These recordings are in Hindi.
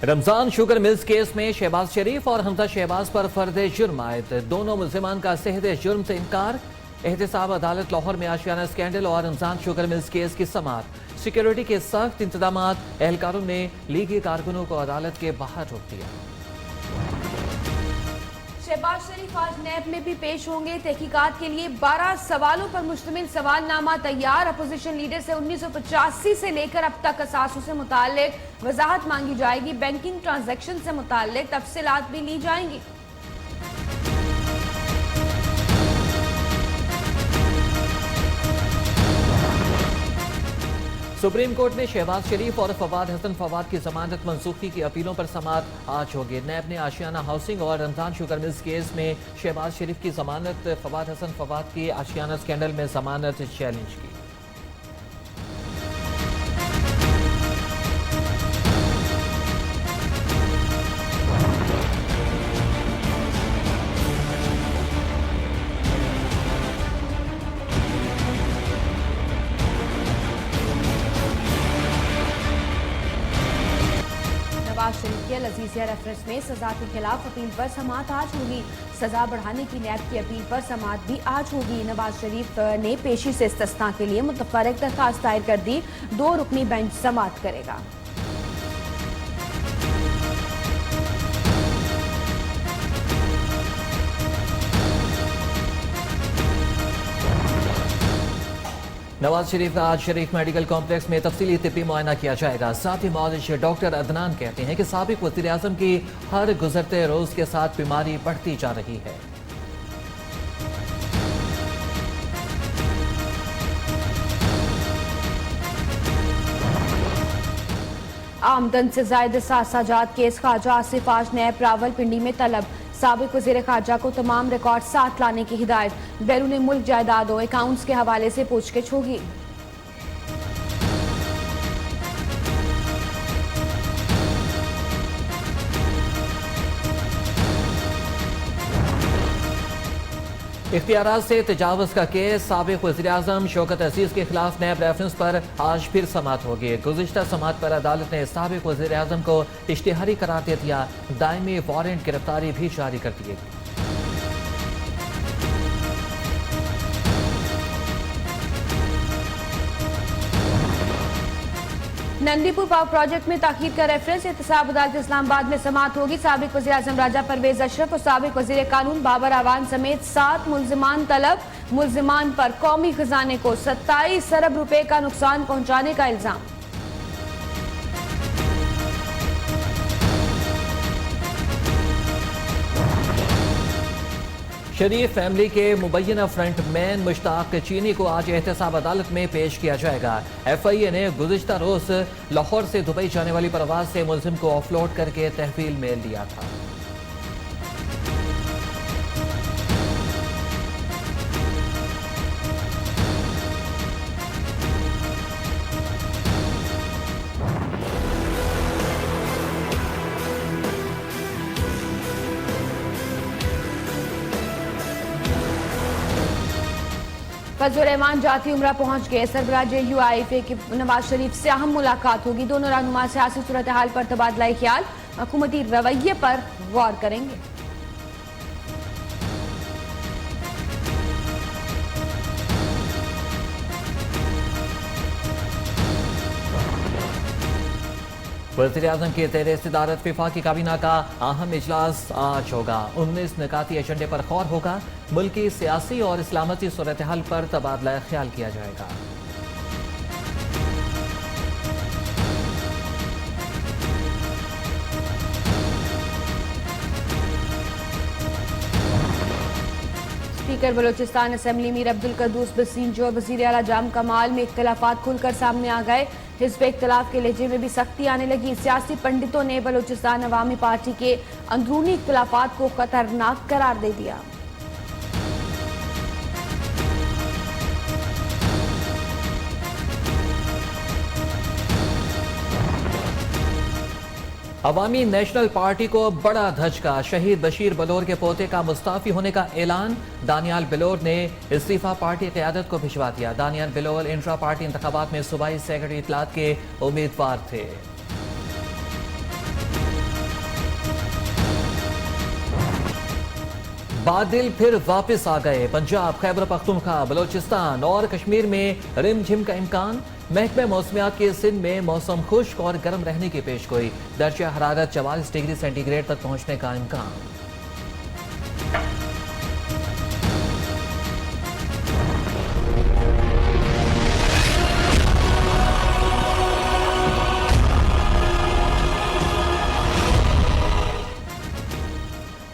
रमजान शुगर मिल्स केस में शहबाज शरीफ और हमजा शहबाज पर फर्द जुर्म आयद। दोनों मुल्जिमान का सेहत जुर्म से इनकार। एहतसाब अदालत लाहौर में आशियाना स्कैंडल और रमजान शुगर मिल्स केस की समाअत। सिक्योरिटी के सख्त इंतजाम। एहलकारों ने लीगी कारकुनों को अदालत के बाहर रोक दिया। शहबाज शरीफ आज नैब में भी पेश होंगे। तहकीकात के लिए 12 सवालों पर मुश्तमिल सवालनामा तैयार। अपोजिशन लीडर से 1985 से लेकर अब तक असासों से मुताल्लिक वजाहत मांगी जाएगी। बैंकिंग ट्रांजैक्शन से मुताल्लिक तफसीलात भी ली जाएंगी। सुप्रीम कोर्ट में शहबाज शरीफ और फवाद हसन फवाद की जमानत मंसूखी की अपीलों पर समाअत आज होगी। नैब ने आशियाना हाउसिंग और रमजान शुगर मिल्स केस में शहबाज शरीफ की जमानत, फवाद हसन फवाद की आशियाना स्कैंडल में जमानत चैलेंज की। नवाज शरीफ के लजीजिया रेफरेंस में सजा के खिलाफ अपील पर समाअत आज होगी। सजा बढ़ाने की नैब की अपील पर समाअत भी आज होगी। नवाज शरीफ ने पेशी से इस्तिस्ना के लिए मुतफर्रिक दरखास्त दायर कर दी। 2 रुकनी बेंच समाअत करेगा। नवाज शरीफ का आज शरीफ मेडिकल कॉम्प्लेक्स में तफसीली तिब्बी मुआयना किया जाएगा। साथ ही मौलिश डॉक्टर अदनान कहते हैं कि साबिक वज़ीर आज़म की हर गुजरते रोज के साथ बीमारी बढ़ती जा रही है। आमदन से जायद साजात केस ख्वाजा आसिफ आज नैब रावलपिंडी में तलब। साबिक वज़ीर ख़ारजा को तमाम रिकॉर्ड साथ लाने की हिदायत। बैरून मुल्क जायदादों अकाउंट्स के हवाले से पूछगिछ होगी। इख्तियारात से तजावुज़ का केस। साबिक वज़ीर आज़म शौकत अजीज़ के खिलाफ नैब रेफरेंस पर आज फिर समाअत होगी। गुज़िश्ता समाअत पर अदालत ने साबिक वज़ीर आज़म को इश्तिहारी करार दे दिया। दायमी वारंट गिरफ्तारी भी जारी कर दिए। नंदीपुर पावर प्रोजेक्ट में ताकीद का रेफरेंस। एहतसाब अदालत इस्लामाबाद में समाअत होगी। साबिक वज़ीर आज़म राजा परवेज अशरफ और साबिक वज़ीर कानून बाबर आवान समेत 7 मुल्जिमान तलब। मुल्जिमान पर कौमी खजाने को 27 अरब रुपए का नुकसान पहुंचाने का इल्जाम। शरीफ फैमिली के मुबैना फ्रंटमैन मुश्ताक चीनी को आज एहतसाब अदालत में पेश किया जाएगा। FIA ने गुज़िश्ता रोज लाहौर से दुबई जाने वाली परवाज से मुल्जिम को ऑफलोड करके तहवील में लिया था। फजल रहमान जाती उम्रा पहुंच गए। सरबराह JUIFA की नवाज शरीफ से अहम मुलाकात होगी। दोनों रहनुमा सियासी सूरत हाल पर तबादला ख्याल, हुकूमती रवैये पर गौर करेंगे। वज़ीर आज़म की ज़ेर सदारत वफाकी काबीना का अहम इजलास आज होगा। 19 निकाती एजेंडे पर गौर होगा। मुल्की सियासी और इस्लामती सूरत हाल पर तबादला ख्याल किया जाएगा। स्पीकर बलोचिस्तान असम्बली मीर अब्दुल कद्दूस बसींजो और वज़ीर आला जाम कमाल में इख्तिलाफात खुलकर सामने आ गए। हिज़्ब इख्तिलाफ के लहजे में भी सख्ती आने लगी। सियासी पंडितों ने बलोचिस्तान अवामी पार्टी के अंदरूनी इख्तिलाफात को खतरनाक करार दे दिया। अवामी नेशनल पार्टी को बड़ा धचका। शहीद बशीर बलोर के पोते का मुस्ताफी होने का ऐलान। दानियाल बिलोर ने इस्तीफा पार्टी क़यादत को भिजवा दिया। दानियाल बिलोर इंट्रा पार्टी इंतखाबात में सूबाई सेक्रेटरी इत्तलात के उम्मीदवार थे। बादल फिर वापस आ गए। पंजाब, खैबर पख्तूनख्वा, बलोचिस्तान और कश्मीर में रिमझिम का इम्कान। महकमे मौसमियात के सिंध में मौसम खुश्क और गर्म रहने की पेशगोई। दर्जा हरारत 44 डिग्री सेंटीग्रेड तक पहुंचने का इम्कान।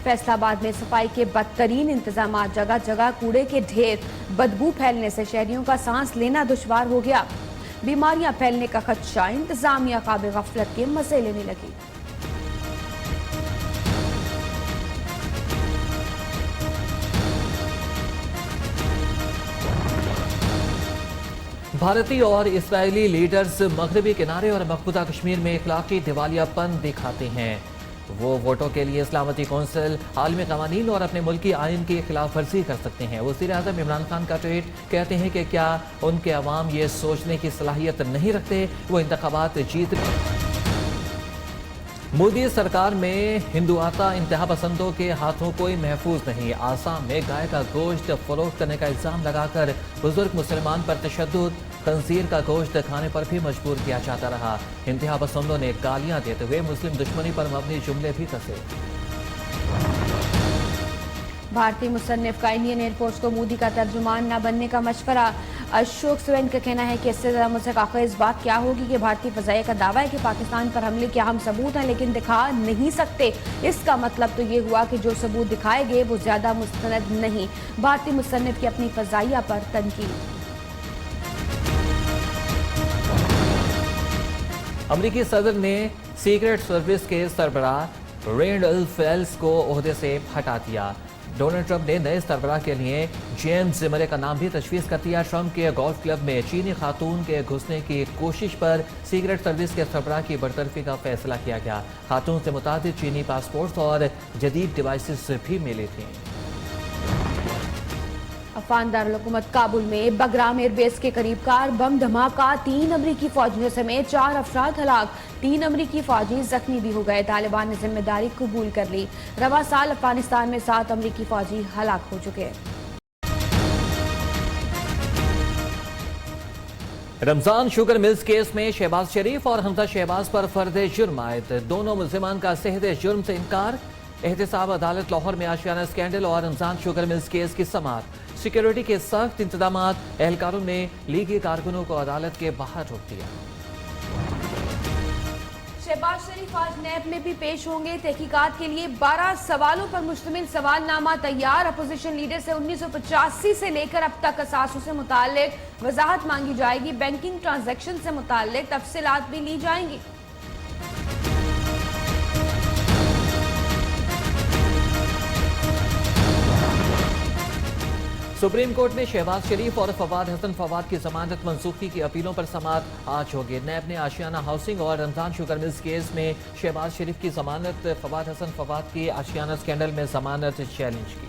फैसलाबाद में सफाई के बदतरीन इंतजाम, जगह जगह कूड़े के ढेर, बदबू फैलने से शहरियों का सांस लेना दुश्वार हो गया। बीमारियां फैलने का खदशा, इंतजामिया काबिल गफलत के मजे लेने लगी। भारतीय और इस्राएली लीडर्स मगरबी किनारे और मकबूजा कश्मीर में इखलाकी दिवालियापन दिखाते हैं। वो वोटों के लिए इस्लामती कौंसिल, आलमी कवानीन और अपने मुल्क की आइन की खिलाफ वर्जी कर सकते हैं। वज़ीर-ए-आज़म इमरान खान का ट्वीट, कहते हैं कि क्या उनके अवाम ये सोचने की सलाहियत नहीं रखते वो इंतखाबात जीत। मोदी सरकार में हिंदुआता इंतहा पसंदों के हाथों कोई महफूज नहीं। आसाम में गाय का गोश्त फरोख्त करने का इल्जाम लगाकर बुजुर्ग मुसलमान पर तशद्दुद, खंजीर का गोश्त खाने पर भी मजबूर किया जाता रहा। इंतहा पसंदों ने गालियां देते हुए मुस्लिम दुश्मनी पर मबनी जुमले भी कसे। भारतीय मुसन्निफ का इंडियन एयरफोर्स को मोदी का तर्जुमान न बनने का मशवरा। अशोक स्वेन का कहना है कि इससे ज़्यादा मुझसे आखिर इस बात क्या होगी कि भारतीय फ़ज़ाइया का दावा है कि पाकिस्तान पर हमले के अहम सबूत हैं लेकिन दिखा नहीं सकते। इसका मतलब तो ये हुआ कि जो सबूत दिखाए गए वो ज़्यादा मुस्तनद नहीं। भारतीय मुसन्निफ की अपनी फ़ज़ाइया पर तनकीद। अमरीकी सदर ने सीक्रेट सर्विस के सरबराह रेंडल्फ फेल्स को ओहदे से हटा दिया। डोनाल्ड ट्रंप ने नए सरबराह के लिए जेम्स जिमरे का नाम भी तजवीज़ कर दिया। ट्रंप के गोल्फ क्लब में चीनी खातून के घुसने की कोशिश पर सीक्रेट सर्विस के सरबराह की बरतरफी का फैसला किया गया। खातून से मुताबिक चीनी पासपोर्ट और जदीद डिवाइसेस भी मिले थे। अफगान दारुल-हुकूमत काबुल में बगराम एयरबेस के करीब कार बम धमाका, 3 अमरीकी फौजियों समेत 4 अफराद हलाक। 3 अमरीकी फौजी जख्मी भी हो गए। तालिबान ने जिम्मेदारी कबूल कर ली। रवा साल अफगानिस्तान में 7 अमरीकी फौजी हलाक हो चुके हैं। रमजान शुगर मिल्स केस में शहबाज शरीफ और हमजा शहबाज पर फर्द जुर्म आयद। दोनों मुल्जिमान का सेहद जुर्म से इनकार। एहतसाब अदालत लाहौर में आशियाना स्कैंडल और रमजान शुगर मिल्स केस की समाअत। सिक्योरिटी के सख्त इंतजाम, एहलकारों ने लीगी कारकुनों को अदालत के बाहर रोक दिया। शहबाज शरीफ आज नैब में भी पेश होंगे। तहकीकात के लिए 12 सवालों पर मुश्तमिल सवालनामा तैयार। अपोजिशन लीडर से 1985 से लेकर अब तक असासों से मुताल्लिक वजाहत मांगी जाएगी। बैंकिंग ट्रांजैक्शन से मुताल्लिक तफसीलात भी ली जाएंगी। सुप्रीम कोर्ट में शहबाज शरीफ और फवाद हसन फवाद की जमानत मंसूखी की अपीलों पर समाअत आज होगी। नैब ने आशियाना हाउसिंग और रमजान शुगर मिल्स केस में शहबाज शरीफ की जमानत, फवाद हसन फवाद की आशियाना स्कैंडल में जमानत चैलेंज की।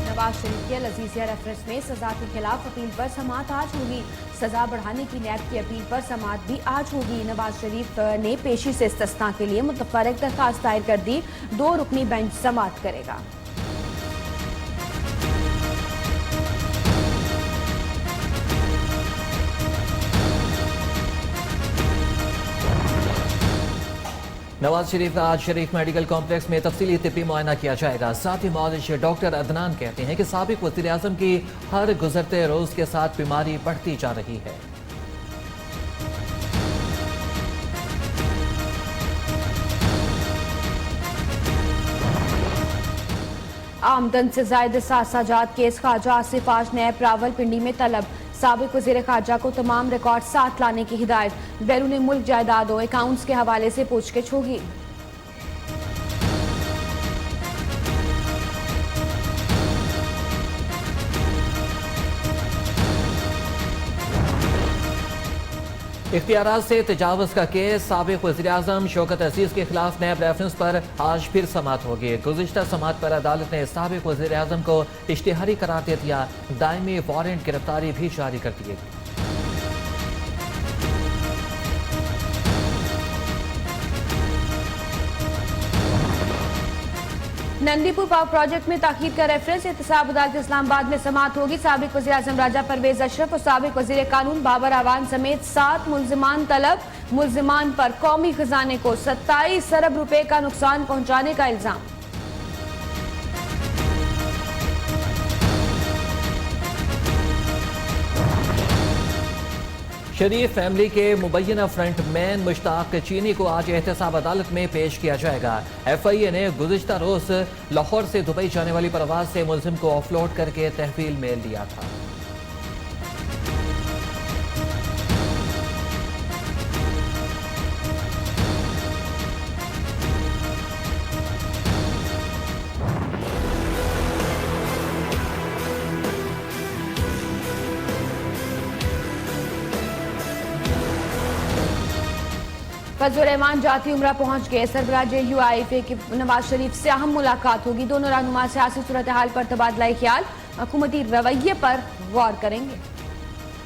नवाज शरीफ के लजीजिया रेफरेंस में सजा के खिलाफ अपील पर समाअत आज होगी। सजा बढ़ाने की नैब की अपील पर समाअत भी आज होगी। नवाज शरीफ ने पेशी से इस्तिस्ना के लिए मुतफर्रिक दरखास्त दायर कर दी। 2 रुकनी बेंच समाअत करेगा। नवाज शरीफ का आज शरीफ मेडिकल कॉम्प्लेक्स में तफसीली तिब्बी मुआयना किया जाएगा। साथ ही मौलिश डॉक्टर अदनान कहते हैं कि साबिक वज़ीर-ए-आज़म की हर गुजरते रोज के साथ बीमारी बढ़ती जा रही है। आमदन से जायद साजात केस ख्वाजा आसिफ आज नैब रावलपिंडी में तलब। साबिक वज़ीर ख़ारजा को तमाम रिकॉर्ड साथ लाने की हिदायत। बैरून मुल्क जायदादों अकाउंट्स के हवाले से पूछगिछ होगी। इख्तियारात से तजावुज का केस, साबिक वज़ीर-ए-आज़म शौकत अजीज के खिलाफ नैब रेफरेंस पर आज फिर समाअत होगी। गुज़िश्ता समाअत पर अदालत ने साबिक वज़ीर-ए-आज़म को इश्तिहारी करार दे दिया। दायमी वारंट गिरफ्तारी भी जारी कर दी गई। नंदीपुर पावर प्रोजेक्ट में ताकीद का रेफरेंस, एहतसाब अदालत इस्लामाबाद में समाअत होगी। साबिक वज़ीर आज़म राजा परवेज अशरफ और साबिक वज़ीर कानून बाबर आवान समेत 7 मुल्जिमान तलब। मुल्जिमान पर कौमी खजाने को 27 अरब रुपए का नुकसान पहुंचाने का इल्जाम। शरीफ फैमिली के मुबैना फ्रंटमैन मुश्ताक चीनी को आज एहतसाब अदालत में पेश किया जाएगा। FIA ने गुज़िश्ता रोज लाहौर से दुबई जाने वाली परवाज से मुल्जिम को ऑफलोड करके तहवील में लिया था। फजल रहमान जाती उम्रा पहुंच गए। सरबराह JUIFA के नवाज शरीफ से अहम मुलाकात होगी। दोनों रहनुमा सियासी सूरत हाल पर तबादला ख्याल, हुकूमती रवैये पर गौर करेंगे।